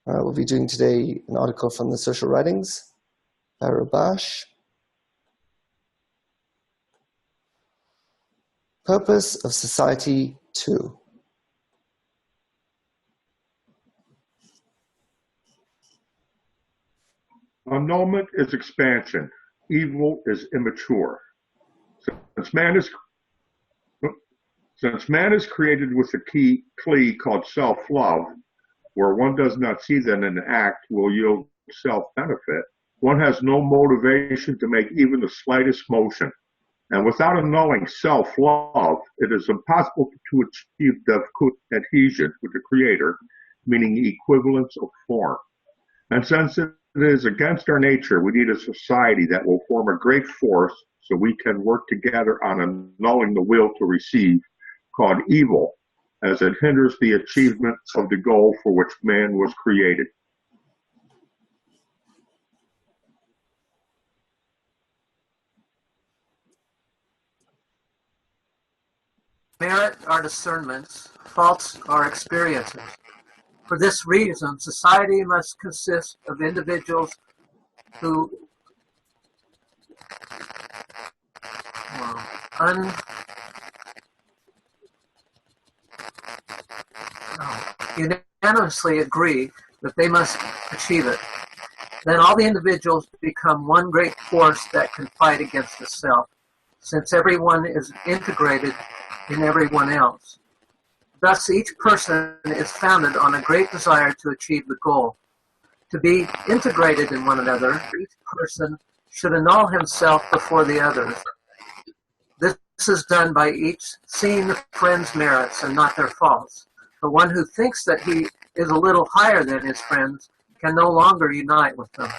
We'll be doing today an article from the Social Writings by Rabash. Purpose of Society 2. Annulment is expansion. Evil is immature. Since man is created with a key called self-love, where one does not see that an act will yield self-benefit, one has no motivation to make even the slightest motion. And without annulling self-love, it is impossible to achieve adhesion with the Creator, meaning equivalence of form. And since it is against our nature, we need a society that will form a great force so we can work together on annulling the will to receive, called evil, as it hinders the achievement of the goal for which man was created. Merit are discernments, faults are experiences. For this reason, society must consist of individuals who unanimously agree that they must achieve it. Then all the individuals become one great force that can fight against the self, since everyone is integrated in everyone else. Thus, each person is founded on a great desire to achieve the goal. To be integrated in one another, each person should annul himself before the others. This is done by each seeing the friend's merits and not their faults. For one who thinks that he is a little higher than his friends can no longer unite with them.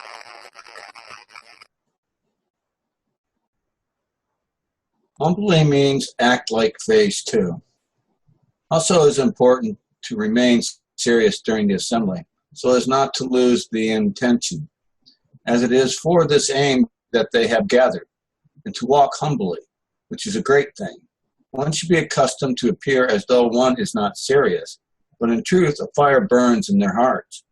Humbly means act like phase 2. Also, it is important to remain serious during the assembly, so as not to lose the intention, as it is for this aim that they have gathered, and to walk humbly, which is a great thing. One should be accustomed to appear as though one is not serious, but in truth a fire burns in their hearts.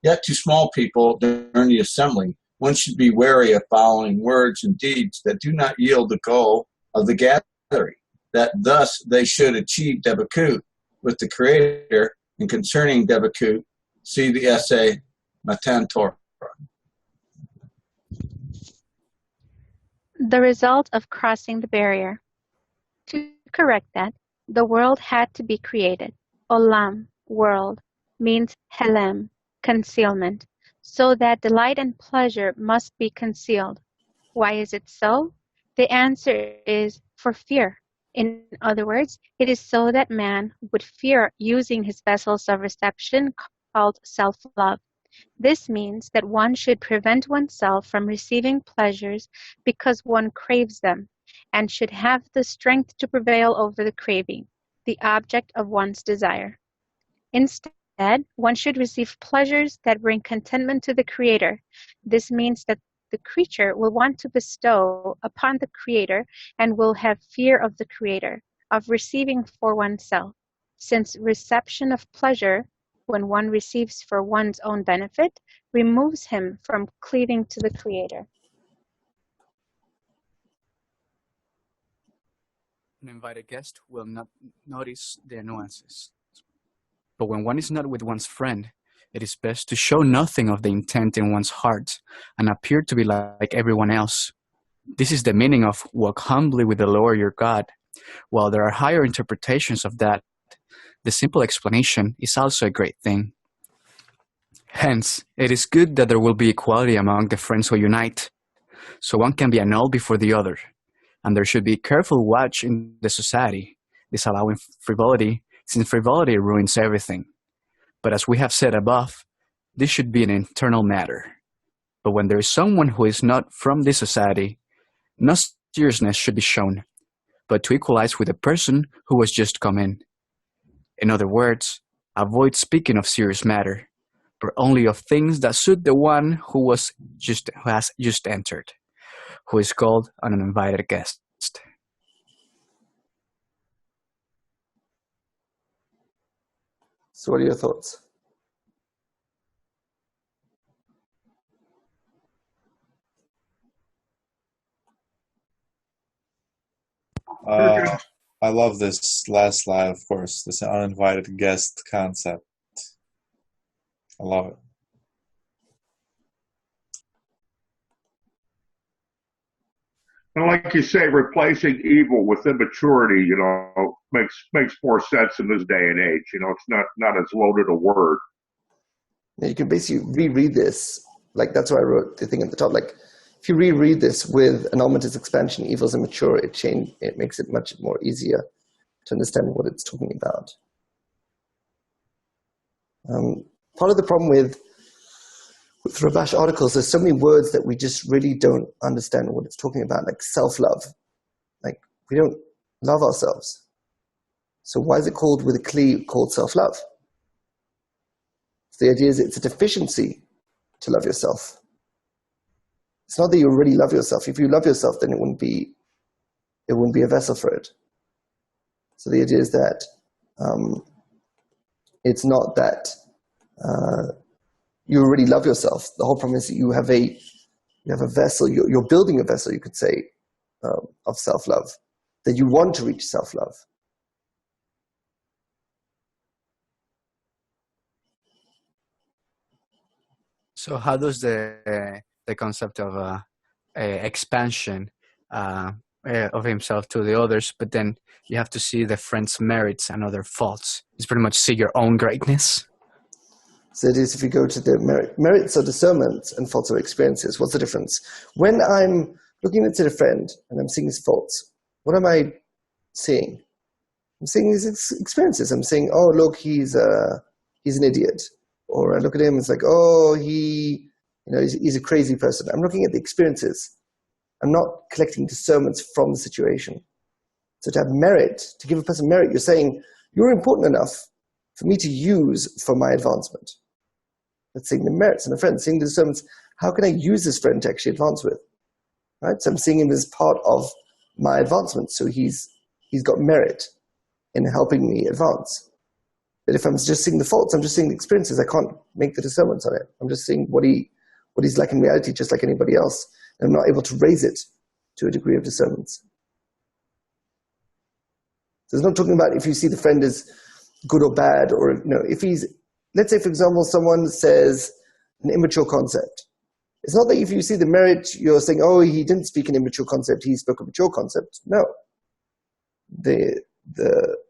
Yet to small people during the assembly, one should be wary of following words and deeds that do not yield the goal of the gathering, that thus they should achieve Devakut with the Creator, and concerning Devakut, see the essay Matan Torah. The result of crossing the barrier. To correct that, the world had to be created. Olam, world, means helem, concealment, so that delight and pleasure must be concealed. Why is it so? The answer is for fear. In other words, it is so that man would fear using his vessels of reception called self-love. This means that one should prevent oneself from receiving pleasures because one craves them, and should have the strength to prevail over the craving, the object of one's desire. Instead, one should receive pleasures that bring contentment to the Creator. This means that the creature will want to bestow upon the Creator and will have fear of the Creator, of receiving for oneself, since reception of pleasure, when one receives for one's own benefit, removes him from cleaving to the Creator. An invited guest will not notice their nuances. But when one is not with one's friend, it is best to show nothing of the intent in one's heart and appear to be like everyone else. This is the meaning of walk humbly with the Lord your God. While there are higher interpretations of that, the simple explanation is also a great thing. Hence, it is good that there will be equality among the friends who unite, so one can be annulled before the other, and there should be careful watch in the society, disallowing frivolity, since frivolity ruins everything. But as we have said above, this should be an internal matter. But when there is someone who is not from this society, no seriousness should be shown, but to equalize with a person who has just come in. In other words, avoid speaking of serious matter, but only of things that suit the one who has just entered, who is called an uninvited guest. So what are your thoughts? I love this last slide, of course, this uninvited guest concept. I love it. And like you say, replacing evil with immaturity, makes more sense in this day and age. It's not as loaded a word. You can basically reread this. Like, that's why I wrote the thing at the top. Like, if you reread this with an Almatis expansion, evil is immature, it makes it much more easier to understand what it's talking about. Part of the problem with Rabash articles, there's so many words that we just really don't understand what it's talking about, like self-love. Like, we don't love ourselves. So why is it called with a kli called self-love? So the idea is it's a deficiency to love yourself. It's not that you already love yourself. If you love yourself, then it wouldn't be a vessel for it. So the idea is that it's not that you already love yourself. The whole problem is that you have a vessel. You're building a vessel, you could say, of self-love, that you want to reach self-love. So how does the concept of expansion of himself to the others, but then you have to see the friend's merits and other faults? It's pretty much see your own greatness. So it is, if you go to the merits are discernment and faults are experiences. What's the difference? When I'm looking at a friend and I'm seeing his faults, what am I seeing? I'm seeing his experiences. I'm saying, oh, look, he's an idiot. Or I look at him and it's like, oh, he's a crazy person. I'm looking at the experiences. I'm not collecting discernments from the situation. So to have merit, to give a person merit, you're saying, you're important enough for me to use for my advancement. That's seeing the merits in a friend, seeing the discernments. How can I use this friend to actually advance with? Right? So I'm seeing him as part of my advancement. So he's got merit in helping me advance. But if I'm just seeing the faults, I'm just seeing the experiences. I can't make the discernments on it. I'm just seeing what he's like in reality, just like anybody else. And I'm not able to raise it to a degree of discernments. So it's not talking about if you see the friend as good or bad, or if he's, let's say for example, someone says an immature concept. It's not that if you see the merit, you're saying, oh, he didn't speak an immature concept, he spoke a mature concept. No.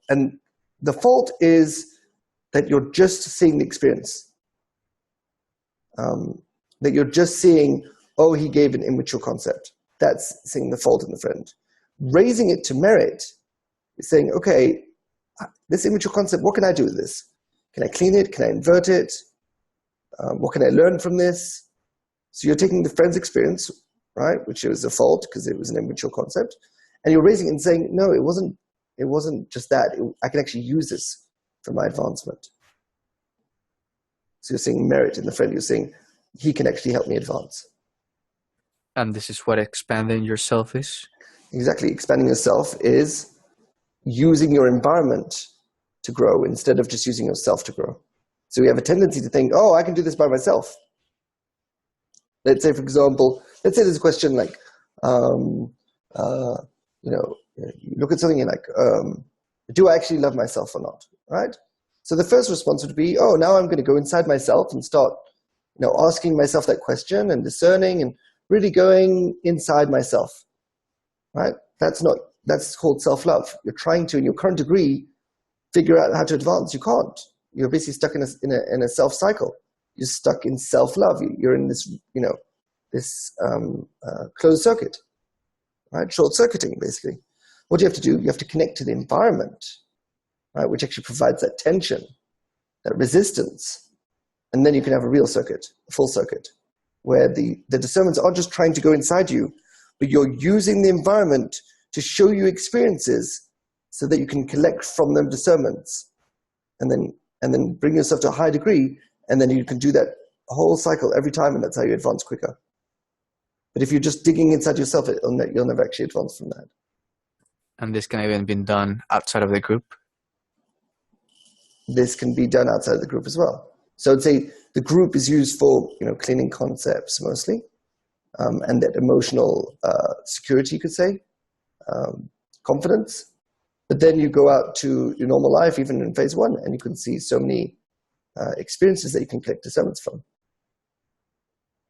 And the fault is that you're just seeing the experience. That you're just seeing, oh, he gave an immature concept. That's seeing the fault in the friend. Raising it to merit is saying, okay, this immature concept, what can I do with this? Can I clean it? Can I invert it? What can I learn from this? So you're taking the friend's experience, right, which was a fault because it was an immature concept, and you're raising it and saying, no, it wasn't just that. I can actually use this for my advancement. So you're seeing merit in the friend. You're saying he can actually help me advance. And this is what expanding yourself is? Exactly. Expanding yourself is using your environment to grow instead of just using yourself to grow. So we have a tendency to think, oh, I can do this by myself. Let's say, for example, there's a question like, you look at something and like, do I actually love myself or not, right? So the first response would be, oh, now I'm going to go inside myself and start, asking myself that question and discerning and really going inside myself, right? That's called self-love. You're trying to, in your current degree, figure out how to advance. You can't. You're basically stuck in a self cycle. You're stuck in self-love. You're in this, this closed circuit, right? Short circuiting, basically. What do you have to do? You have to connect to the environment, right? Which actually provides that tension, that resistance. And then you can have a real circuit, a full circuit, where the discernments aren't just trying to go inside you, but you're using the environment to show you experiences so that you can collect from them discernments and then bring yourself to a high degree, and then you can do that whole cycle every time, and that's how you advance quicker. But if you're just digging inside yourself, you'll never actually advance from that. And this can even be done outside of the group? This can be done outside of the group as well. So I'd say the group is used for cleaning concepts mostly, and that emotional security, you could say. confidence. But then you go out to your normal life, even in phase one, and you can see so many experiences that you can collect discernments from.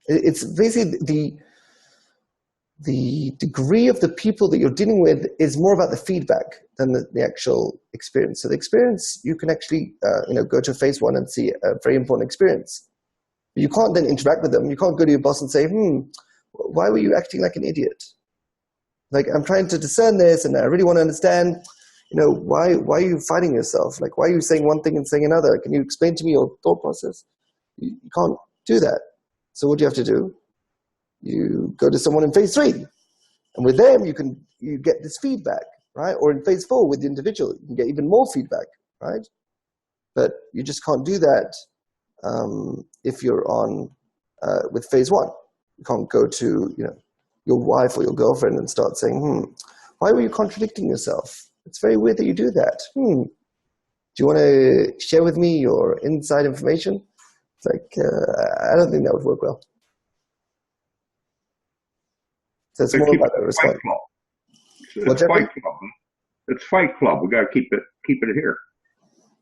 It's basically the degree of the people that you're dealing with is more about the feedback than the actual experience. So the experience, you can actually go to phase one and see a very important experience. But you can't then interact with them. You can't go to your boss and say, why were you acting like an idiot? Like, I'm trying to discern this, and I really want to understand, why are you fighting yourself? Like, why are you saying one thing and saying another? Can you explain to me your thought process? You can't do that. So what do you have to do? You go to someone in phase three, and with them you get this feedback, right? Or in phase four with the individual, you can get even more feedback, right? But you just can't do that if you're on with phase one. You can't go to your wife or your girlfriend and start saying, why were you contradicting yourself? It's very weird that you do that. Do you want to share with me your inside information? It's like, I don't think that would work well. So it's more about a response. It's Fight Club. It's Fight Club. We got to keep it here.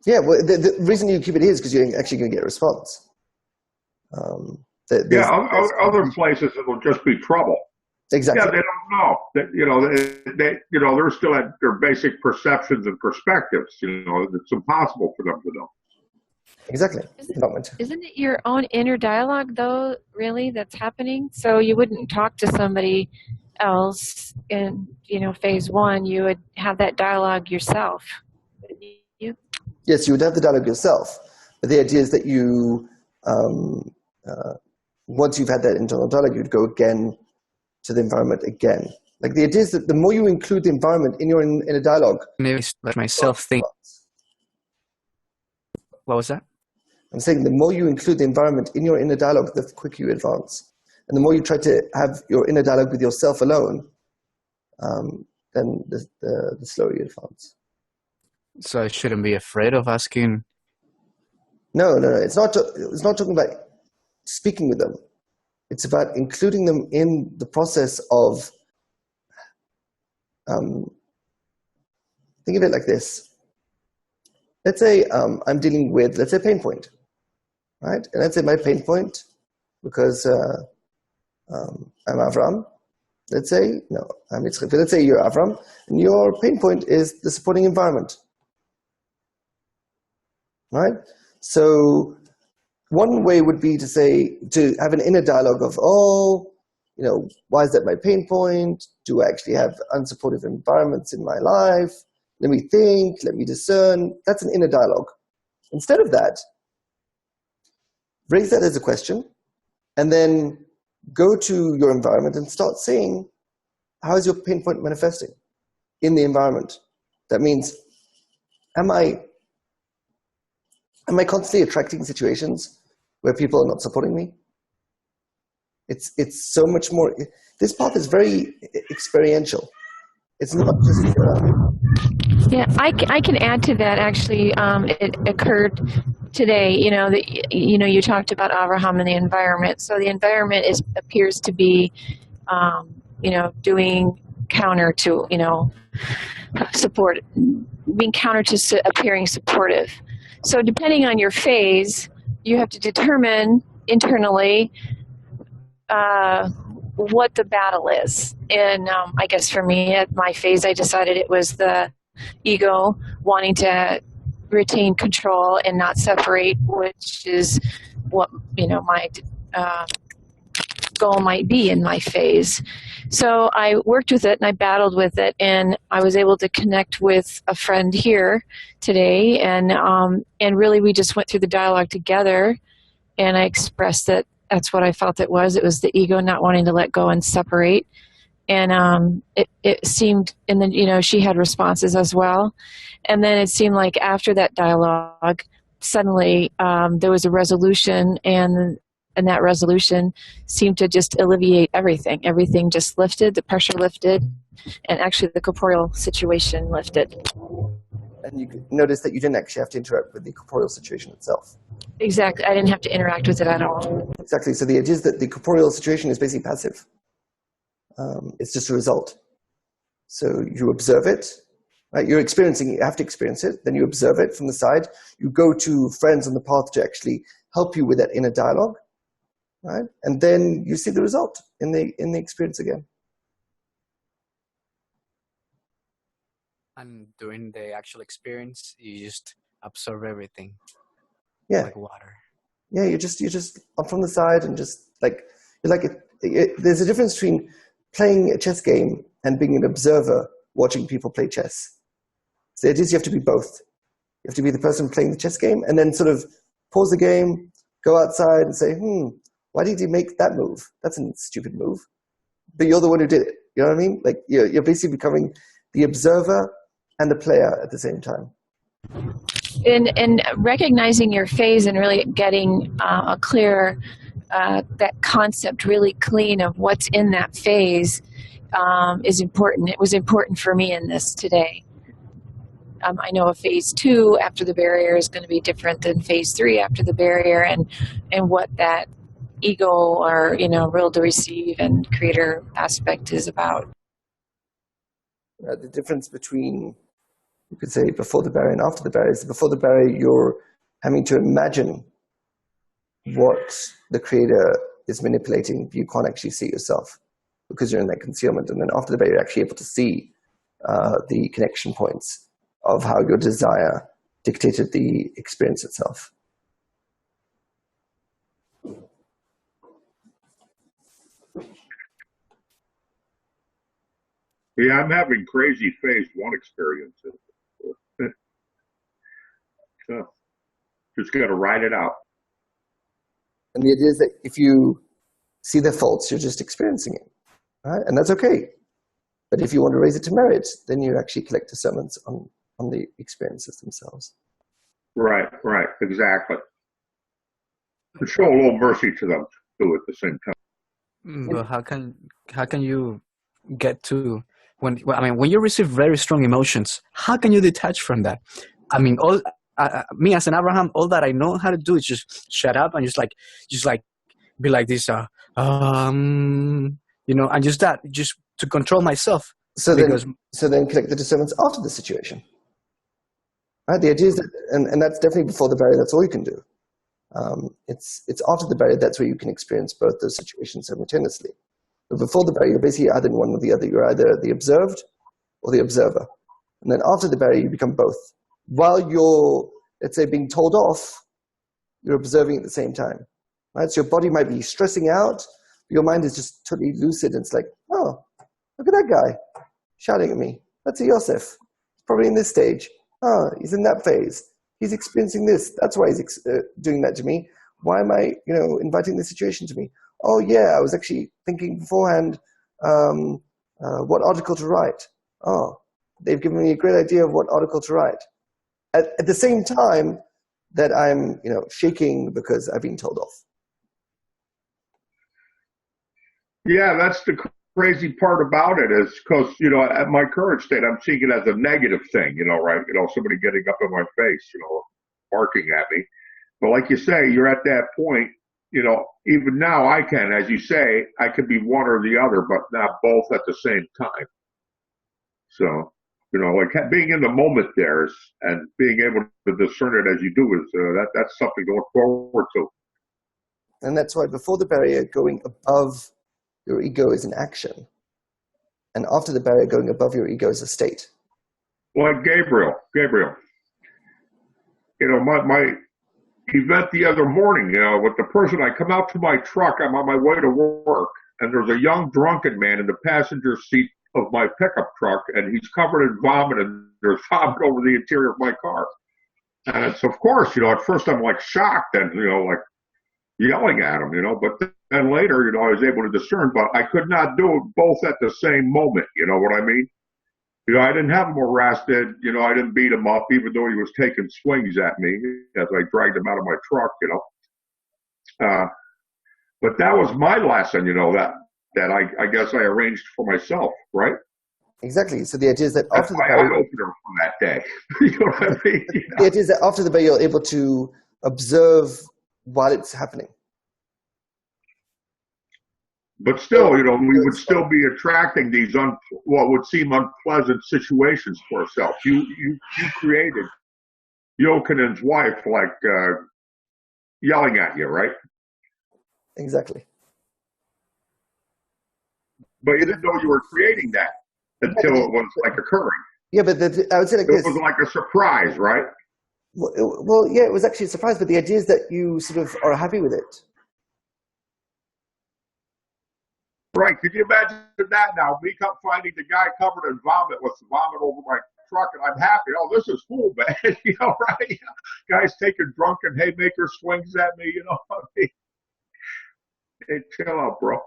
Yeah, well, the reason you keep it here is because you're actually going to get a response. Other places it will just be trouble. Exactly. Yeah, they don't know that. They're still at their basic perceptions and perspectives. It's impossible for them to know. Exactly. Isn't it your own inner dialogue, though, really, that's happening? So you wouldn't talk to somebody else in, phase one. You would have that dialogue yourself. Yes, you would have the dialogue yourself. But the idea is that you, once you've had that internal dialogue, you'd go again to the environment again. Like, the idea is that the more you include the environment in your inner dialogue. Maybe let myself think. What was that? I'm saying the more you include the environment in your inner dialogue, the quicker you advance. And the more you try to have your inner dialogue with yourself alone, then the slower you advance. So I shouldn't be afraid of asking? No. It's not talking about speaking with them. It's about including them in the process of, think of it like this. Let's say I'm dealing with, let's say, pain point, right? And let's say my pain point, because I'm Avram. Let's say, no, I'm Yitzchak. Let's say you're Avram, and your pain point is the supporting environment, right? So one way would be to have an inner dialogue of, why is that my pain point? Do I actually have unsupportive environments in my life? Let me think, let me discern. That's an inner dialogue. Instead of that, raise that as a question, and then go to your environment and start seeing, how is your pain point manifesting in the environment? That means, am I constantly attracting situations where people are not supporting me? It's so much more. This path is very experiential. It's not just. Yeah, I can add to that. Actually, it occurred today. You talked about Abraham and the environment. So the environment appears to be, doing counter to, support, being counter to appearing supportive. So depending on your phase, you have to determine internally what the battle is. And I guess for me, at my phase, I decided it was the ego wanting to retain control and not separate, which is what my goal might be in my phase. So I worked with it and I battled with it, and I was able to connect with a friend here today, and really we just went through the dialogue together, and I expressed that that's what I felt it was. It was the ego not wanting to let go and separate. And it seemed, and then, she had responses as well. And then it seemed like after that dialogue, suddenly there was a resolution, and that resolution seemed to just alleviate everything. Everything just lifted, the pressure lifted, and actually the corporeal situation lifted. And you could notice that you didn't actually have to interact with the corporeal situation itself. Exactly. I didn't have to interact with it at all. Exactly. So the idea is that the corporeal situation is basically passive. It's just a result. So you observe it, right? You're experiencing it, you have to experience it. Then you observe it from the side. You go to friends on the path to actually help you with that inner dialogue, right? And then you see the result in the experience again. And during the actual experience, you just absorb everything. Yeah. Like water. Yeah, you just up from the side and just like you're like there's a difference between playing a chess game and being an observer watching people play chess. So it is you have to be both. You have to be the person playing the chess game and then sort of pause the game, go outside and say, why did he make that move? That's a stupid move. But you're the one who did it. You know what I mean? Like you're basically becoming the observer and the player at the same time. In recognizing your phase and really getting a clear that concept really clean of what's in that phase is important. It was important for me in this today. I know a phase 2 after the barrier is going to be different than phase 3 after the barrier, and what that ego or will to receive and creator aspect is about. The difference between, you could say, before the barrier and after the barrier is before the barrier you're having to imagine what the creator is manipulating. You can't actually see yourself because you're in that concealment. And then after the barrier you're actually able to see the connection points of how your desire dictated the experience itself. Yeah, I'm having crazy phase 1 experiences. So, just got to ride it out. And the idea is that if you see the faults, you're just experiencing it, right? And that's okay. But if you want to raise it to merit, then you actually collect discernments on the experiences themselves. Right, exactly. But show a little mercy to them too at the same time. But how can you get to when you receive very strong emotions? How can you detach from that? I mean, all me as an Abraham, all that I know how to do is just shut up and just be like this, and just to control myself. So then collect the discernments after the situation. Right? The idea is that, and that's definitely before the barrier. That's all you can do. It's after the barrier that's where you can experience both those situations simultaneously. But before the barrier, you're basically either in one or the other. You're either the observed or the observer. And then after the barrier, you become both. While you're, let's say, being told off, you're observing at the same time. Right? So your body might be stressing out, but your mind is just totally lucid. And it's like, oh, look at that guy shouting at me. That's a Yosef. He's probably in this stage. Oh, he's in that phase. He's experiencing this. That's why he's doing that to me. Why am I, inviting this situation to me? Oh, yeah, I was actually thinking beforehand what article to write. Oh, they've given me a great idea of what article to write. At the same time that I'm, shaking because I've been told off. Yeah, that's the crazy part about it is because, at my current state, I'm seeing it as a negative thing, right? Somebody getting up in my face, barking at me. But like you say, you're at that point, even now I can, as you say, I can be one or the other, but not both at the same time. So, like being in the moment there is, and being able to discern it as you do is, that's something to look forward to. And that's why before the barrier, going above your ego is an action. And after the barrier, going above your ego is a state. Like Gabriel, my event the other morning, with the person, I come out to my truck, I'm on my way to work, and there's a young drunken man in the passenger seat of my pickup truck, and he's covered in vomit, and there's vomit over the interior of my car. And it's, of course, at first I'm like shocked and, like yelling at him, but then later, I was able to discern, but I could not do it both at the same moment, you know what I mean? I didn't have him arrested, I didn't beat him up, even though he was taking swings at me as I dragged him out of my truck, but that was my lesson, that I guess I arranged for myself, right? Exactly. So the idea is that that's after my the barrier, eye-opener from that day. You know what I mean? The idea is that after the barrier, you're able to observe while it's happening. But still, we would still be attracting these what would seem unpleasant situations for ourselves. You created Yokanan's wife yelling at you, right? Exactly. But you didn't know you were creating that until it was occurring. Yeah, but I would say like it this. It was like a surprise, right? Well, yeah, it was actually a surprise, but the idea is that you sort of are happy with it. Right. Could you imagine that now? Me finding the guy covered in vomit with vomit over my truck, and I'm happy. Oh, this is cool, man. Right? Guys taking drunken haymaker swings at me, I mean? Hey, chill out, bro.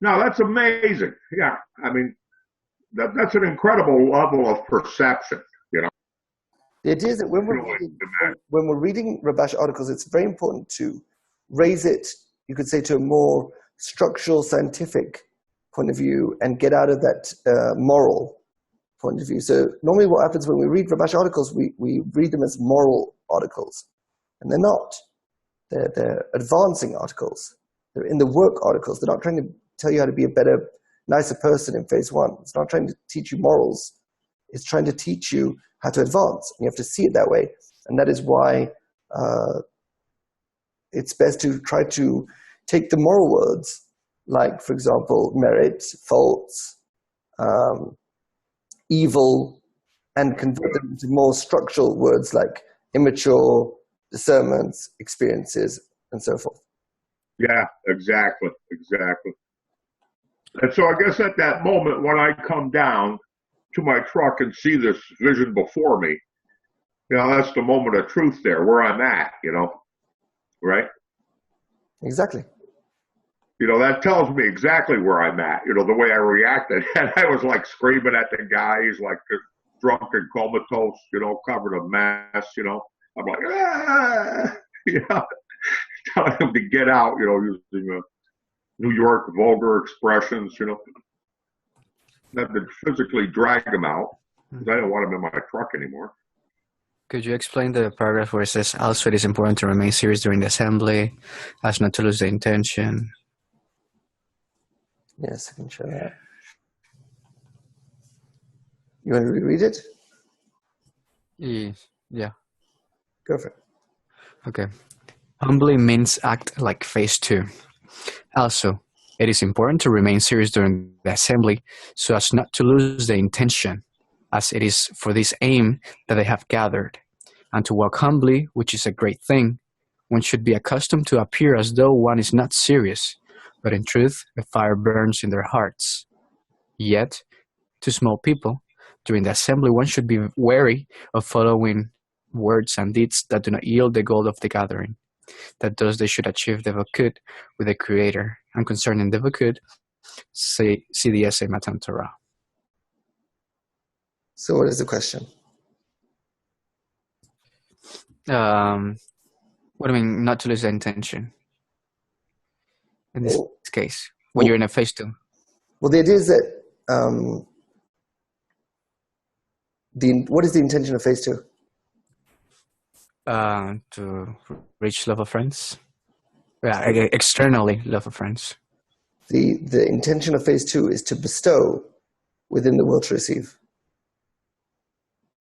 No, that's amazing. Yeah. I mean, that's an incredible level of perception, The idea is that when we're reading Rabash articles, it's very important to raise it, you could say, to a more structural, scientific point of view and get out of that moral point of view. So normally what happens when we read Rabash articles, we read them as moral articles, and they're not. They're advancing articles. They're in the work articles. They're not trying to tell you how to be a better, nicer person in phase one. It's not trying to teach you morals. It's trying to teach you how to advance. And you have to see it that way. And that is why it's best to try to take the moral words, like, for example, merit, faults, evil, and convert them into more structural words like immature, discernments, experiences, and so forth. Yeah, exactly. And so I guess at that moment when I come down to my truck and see this vision before me, that's the moment of truth there, where I'm at, right? Exactly. That tells me exactly where I'm at, the way I reacted. And I was like screaming at the guy. He's like drunk and comatose, covered in mess, I'm like, telling him to get out, using New York vulgar expressions, Not to physically drag him out, because I don't want him in my truck anymore. Could you explain the paragraph where it says, also it is important to remain serious during the assembly, as not to lose the intention? Yes, I can show that. You want to reread it? Yeah. Go for it. Okay. Humbly means act like phase 2. Also, it is important to remain serious during the assembly so as not to lose the intention, as it is for this aim that they have gathered. And to walk humbly, which is a great thing, one should be accustomed to appear as though one is not serious, but in truth a fire burns in their hearts. Yet, to small people, during the assembly one should be wary of following words and deeds that do not yield the goal of the gathering, that thus they should achieve devothood with the Creator. And concerning devothood, see the essay Matan Torah. So what is the question? What do you mean, not to lose the intention? In this case, when well, you're in a phase 2. Well, the idea is that what is the intention of phase 2? To reach love of friends. Yeah, externally love of friends. The intention of phase 2 is to bestow within the will to receive.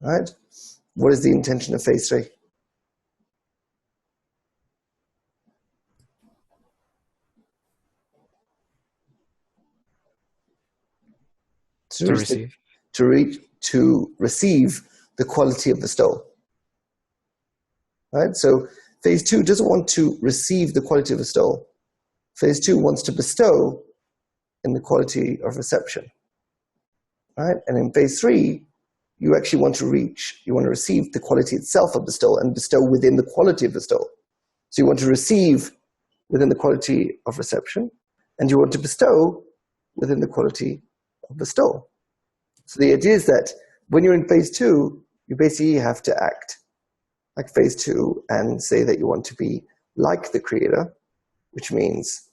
Right? What is the intention of phase 3? To receive the quality of bestowal. Right? So phase 2 doesn't want to receive the quality of bestowal. Phase 2 wants to bestow in the quality of reception. Right? And in phase 3, you actually want to receive the quality itself of bestowal and bestow within the quality of bestowal. So you want to receive within the quality of reception, and you want to bestow within the quality of bestowal. So the idea is that when you're in phase 2, you basically have to act like phase 2 and say that you want to be like the Creator, which means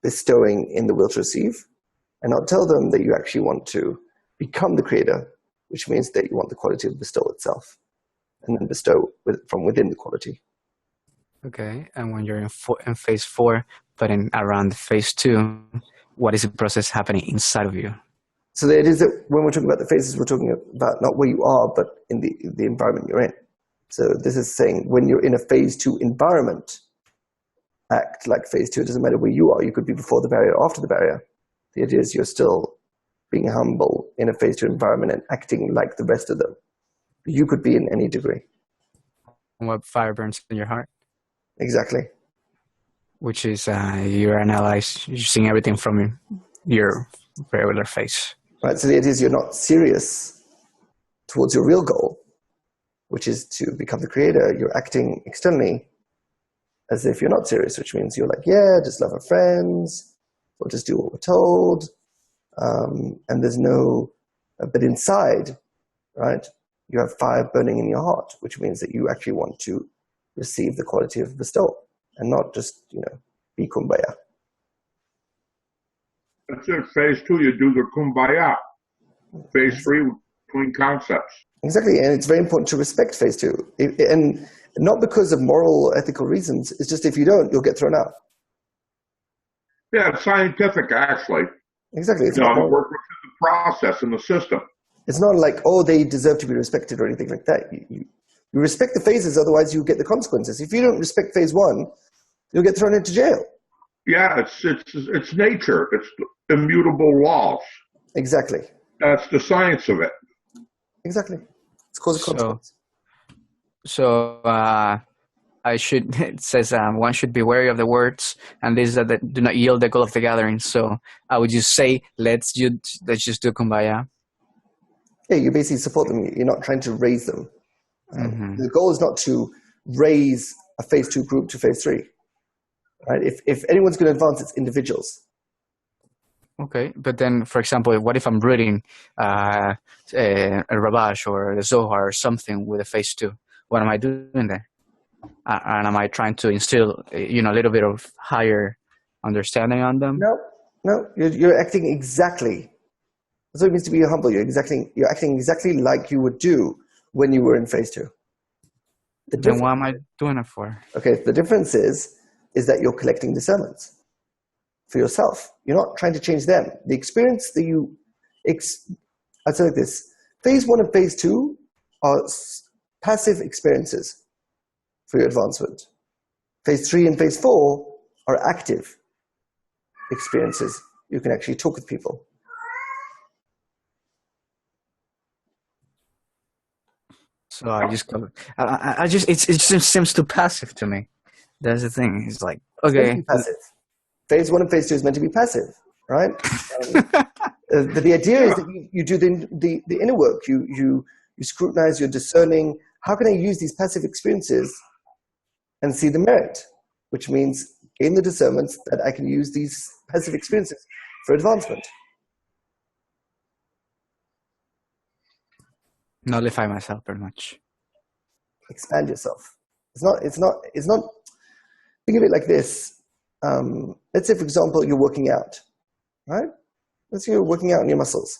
bestowing in the will to receive, and not tell them that you actually want to become the Creator, which means that you want the quality of bestowal itself, and then bestow from within the quality. Okay, and when you're in phase 4, But in around phase 2, what is the process happening inside of you? So it is that when we're talking about the phases, we're talking about not where you are, but in the environment you're in. So this is saying when you're in a phase 2 environment, act like phase 2. It doesn't matter where you are. You could be before the barrier or after the barrier. The idea is you're still being humble in a phase 2 environment and acting like the rest of them. You could be in any degree. What fire burns in your heart? Exactly. Which is you're analyzing, you're seeing everything from your regular face. Right. So the idea is you're not serious towards your real goal, which is to become the creator. You're acting externally as if you're not serious, which means you're like, yeah, just love our friends, or just do what we're told. And there's no, but inside, right, you have fire burning in your heart, which means that you actually want to receive the quality of bestowal and not just, be kumbaya. That's in phase 2, you do the kumbaya. Phase 3, between concepts. Exactly, and it's very important to respect phase 2. And not because of moral or ethical reasons, it's just if you don't, you'll get thrown out. Yeah, it's scientific, actually. Exactly. It's to not work within the process and the system. It's not like, oh, they deserve to be respected or anything like that. You respect the phases, otherwise you get the consequences. If you don't respect phase 1, you'll get thrown into jail. Yeah, it's nature. It's immutable laws. Exactly. That's the science of it. Exactly. It's cause and consequence. So it says one should be wary of the words, and these are that do not yield the goal of the gathering. So I would just say, let's just do kumbaya. Yeah, you basically support them. You're not trying to raise them. Mm-hmm. The goal is not to raise a phase 2 group to phase 3. Right? If anyone's going to advance, it's individuals. Okay, but then, for example, what if I'm reading a Rabash or the Zohar or something with a phase 2? What am I doing there? And am I trying to instill, a little bit of higher understanding on them? No. You're acting exactly. That's what it means to be humble. You're acting exactly like you would do when you were in phase 2. Then what am I doing it for? Okay, the difference is that you're collecting discernments for yourself. You're not trying to change them. The experience that I'd say like this: phase 1 and phase 2 are passive experiences for your advancement. Phase 3 and phase 4 are active experiences. You can actually talk with people. So it just seems too passive to me. That's the thing. It's like, okay. Passive. Phase 1 and phase 2 is meant to be passive, right? The idea is that you do the inner work. You scrutinize, you're discerning. How can I use these passive experiences and see the merit? Which means gain the discernments that I can use these passive experiences for advancement. Nullify myself very much. Expand yourself. It's not. Think of it like this. Let's say, for example, you're working out, right? Let's say you're working out on your muscles.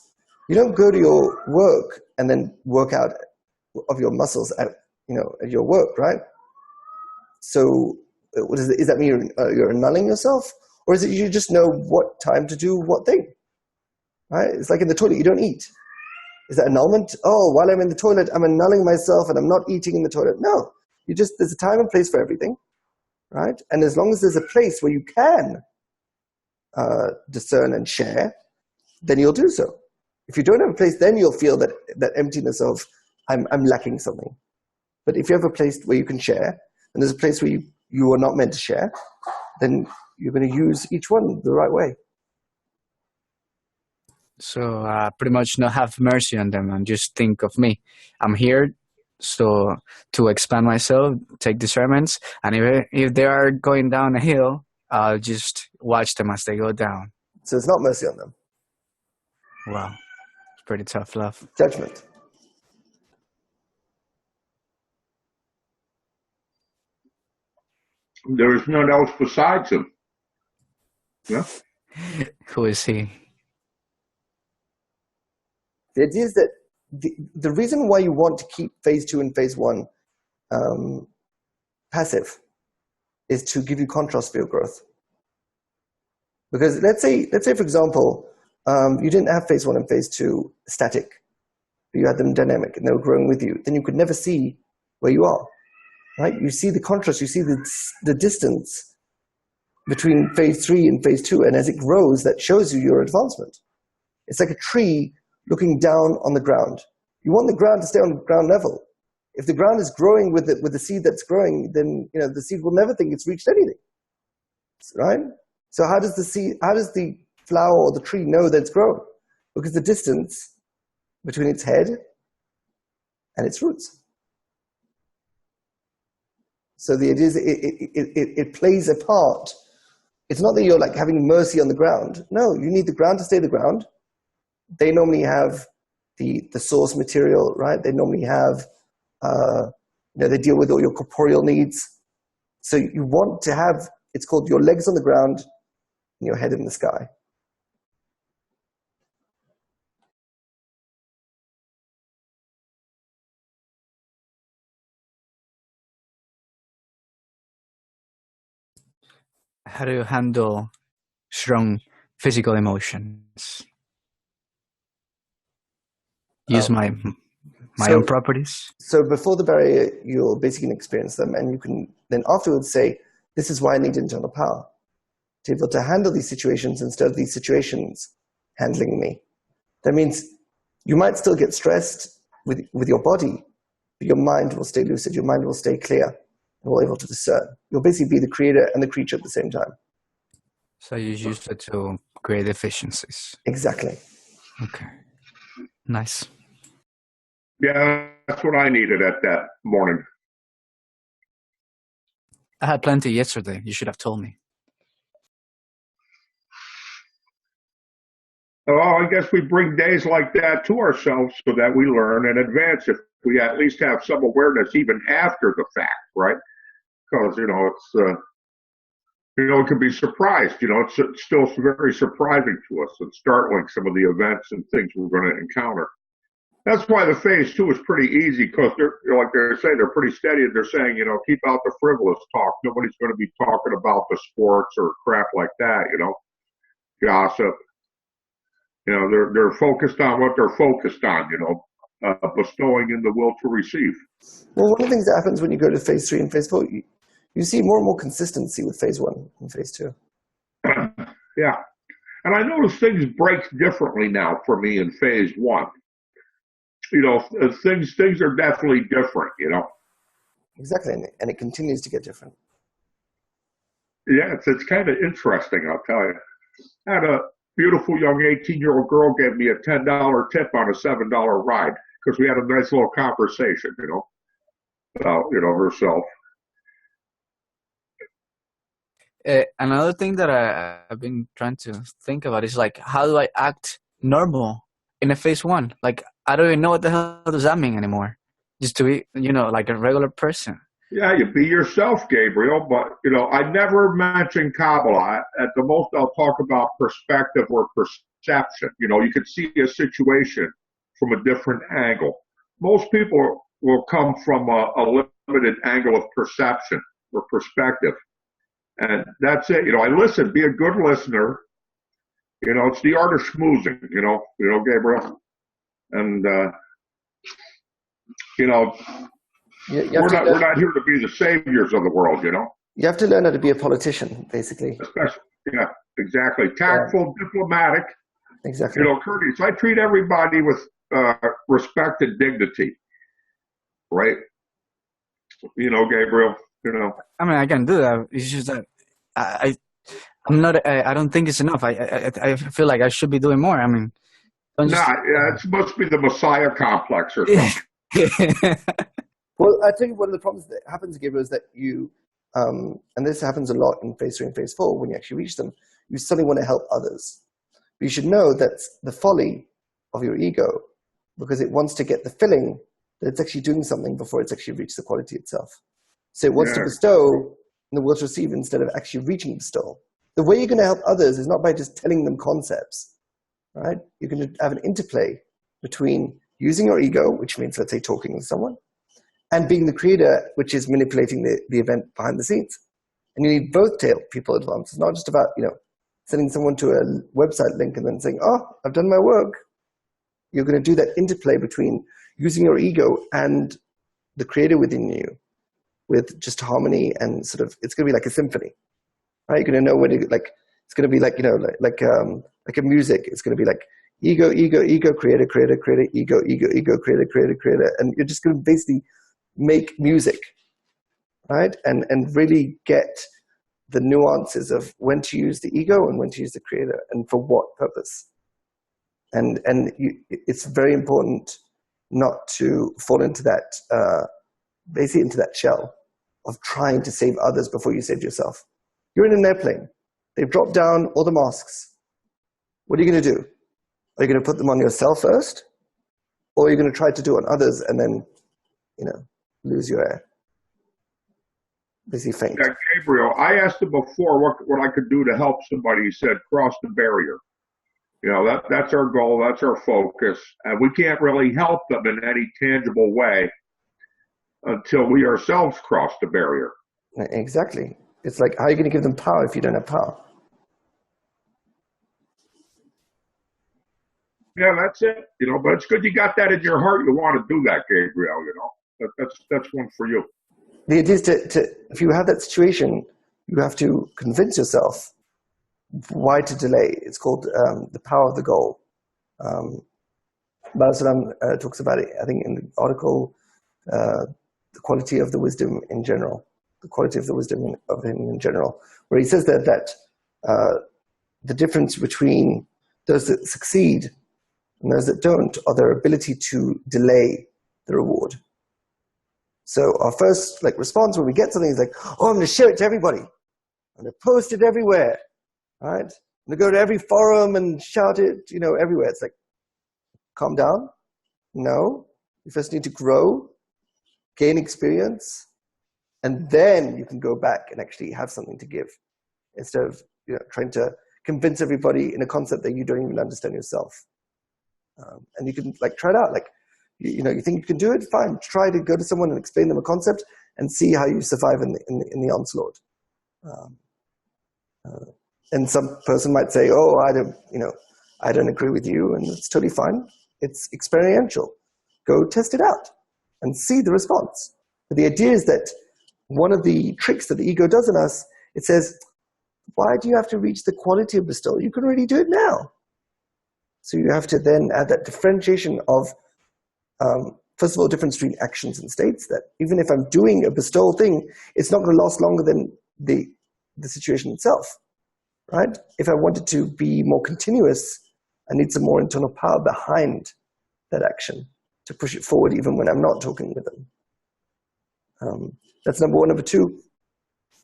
You don't go to your work and then work out of your muscles at your work, right? So, what is it? Is that mean you're annulling yourself, or is it you just know what time to do what thing? Right? It's like in the toilet, you don't eat. Is that annulment? Oh, while I'm in the toilet, I'm annulling myself and I'm not eating in the toilet. No, there's a time and place for everything, right? And as long as there's a place where you can discern and share, then you'll do so. If you don't have a place, then you'll feel that emptiness of I'm lacking something. But if you have a place where you can share, and there's a place where you are not meant to share, then you're going to use each one the right way. So pretty much not have mercy on them and just think of me. I'm here so to expand myself, take discernments, and if they are going down a hill, I'll just watch them as they go down. So it's not mercy on them. Wow. It's pretty tough love. Judgment. There is none else besides him. Yeah. Who is he? The idea is that the reason why you want to keep phase 2 and phase 1 passive is to give you contrast for your growth. Because let's say for example, you didn't have phase 1 and phase 2 static. You had them dynamic and they were growing with you. Then you could never see where you are, right? You see the contrast, you see the distance between phase 3 and phase 2. And as it grows, that shows you your advancement. It's like a tree looking down on the ground. You want the ground to stay on ground level. If the ground is growing with the seed that's growing, then the seed will never think it's reached anything, right? So how does the flower or the tree know that it's grown? Because the distance between its head and its roots. So the idea is it plays a part. It's not that you're like having mercy on the ground. No, you need the ground to stay the ground. They normally have the source material, right? They normally have, they deal with all your corporeal needs. So you want to have, it's called your legs on the ground and your head in the sky. How do you handle strong physical emotions? Use my own properties. So before the barrier, you'll basically experience them, and you can then afterwards say, this is why I need internal power. To be able to handle these situations instead of these situations handling me. That means you might still get stressed with your body, but your mind will stay lucid, your mind will stay clear, and will be able to discern. You'll basically be the creator and the creature at the same time. So you use it to create efficiencies. Exactly. Okay. Nice. Yeah, that's what I needed at that morning. I had plenty yesterday. You should have told me. Well, I guess we bring days like that to ourselves so that we learn and advance if we at least have some awareness even after the fact, right? Because, it's, it can be surprised. It's still very surprising to us and startling, some of the events and things we're going to encounter. That's why the phase 2 is pretty easy, because like they're saying, they're pretty steady. They're saying, keep out the frivolous talk. Nobody's going to be talking about the sports or crap like that, gossip. They're focused on what they're focused on, bestowing in the will to receive. Well, one of the things that happens when you go to phase 3 and phase 4, you see more and more consistency with phase 1 and phase 2. Yeah. And I notice things break differently now for me in phase 1. Things are definitely different, Exactly, and it continues to get different. Yeah, it's kind of interesting, I'll tell you. I had a beautiful young 18-year-old girl gave me a $10 tip on a $7 ride because we had a nice little conversation, about, herself. Another thing that I've been trying to think about is like, how do I act normal in a phase 1? Like, I don't even know what the hell does that mean anymore. Just to be, like a regular person. Yeah, you be yourself, Gabriel, but, I never mention Kabbalah. At the most, I'll talk about perspective or perception. You could see a situation from a different angle. Most people will come from a limited angle of perception or perspective. And that's it. I listen, be a good listener. It's the art of schmoozing, Gabriel. And, we're not here to be the saviors of the world, You have to learn how to be a politician, basically. Especially, yeah, exactly. Tactful, diplomatic. Exactly. Courteous. I treat everybody with respect and dignity, right? Gabriel, I mean, I can do that. It's just that I'm not. I don't think it's enough. I feel like I should be doing more. I mean, it must be the Messiah complex or something. Well, I think one of the problems that happens, Gabriel, is that you, and this happens a lot in phase 3 and phase 4, when you actually reach them, you suddenly want to help others. But you should know that's the folly of your ego, because it wants to get the feeling that it's actually doing something before it's actually reached the quality itself. So it wants to bestow, and the will to receive, instead of actually reaching bestowal. The way you're going to help others is not by just telling them concepts, right? You're going to have an interplay between using your ego, which means, let's say, talking with someone, and being the creator, which is manipulating the event behind the scenes. And you need both to help people advance. It's not just about, sending someone to a website link and then saying, oh, I've done my work. You're going to do that interplay between using your ego and the creator within you with just harmony, and sort of, it's going to be like a symphony, right? You're going to know when to, like, it's going to be like, you know, like a music. It's going to be like ego, ego, ego, creator, creator, creator, ego, ego, ego, creator, creator, creator. And you're just going to basically make music, right? And really get the nuances of when to use the ego and when to use the creator and for what purpose. And it's very important not to fall into that, basically into that shell of trying to save others before you save yourself. You're in an airplane. They've dropped down all the masks. What are you going to do? Are you going to put them on yourself first? Or are you going to try to do it on others and then, you know, lose your air? Basically faint. Yeah, Gabriel, I asked him before what I could do to help somebody. He said, cross the barrier. You know, that's our goal, that's our focus. And we can't really help them in any tangible way until we ourselves cross the barrier. Exactly. It's like, how are you going to give them power if you don't have power? Yeah, that's it. You know, but it's good you got that in your heart. You want to do that, Gabriel. You know, that's one for you. The idea is to if you have that situation, you have to convince yourself why to delay. It's called the power of the goal. Balasalam talks about it, I think, in the article, the quality of the wisdom in general, the quality of the wisdom of him in general, where he says that the difference between those that succeed and those that don't are their ability to delay the reward. So our first response when we get something is like, oh, I'm going to share it to everybody. I'm going to post it everywhere. All right? I'm going to go to every forum and shout it, everywhere. It's like, calm down. No. You first need to grow, gain experience, and then you can go back and actually have something to give instead of trying to convince everybody in a concept that you don't even understand yourself. And you can try it out. You think you can do it? Fine. Try to go to someone and explain them a concept and see how you survive in the onslaught. And some person might say, "Oh, I don't agree with you," and it's totally fine. It's experiential. Go test it out and see the response. But the idea is that one of the tricks that the ego does in us, it says, "Why do you have to reach the quality of bestowal? You can already do it now." So you have to then add that differentiation of, first of all, difference between actions and states, that even if I'm doing a bestowal thing, it's not going to last longer than the situation itself, right? If I wanted to be more continuous, I need some more internal power behind that action to push it forward even when I'm not talking with them. That's number one. Number two,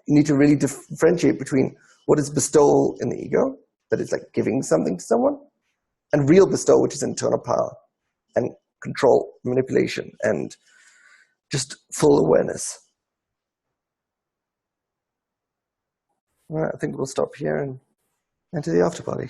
you need to really differentiate between what is bestowal in the ego, that is like giving something to someone, and real bestowal, which is internal power and control, manipulation, and just full awareness. All right, I think we'll stop here and enter the after party.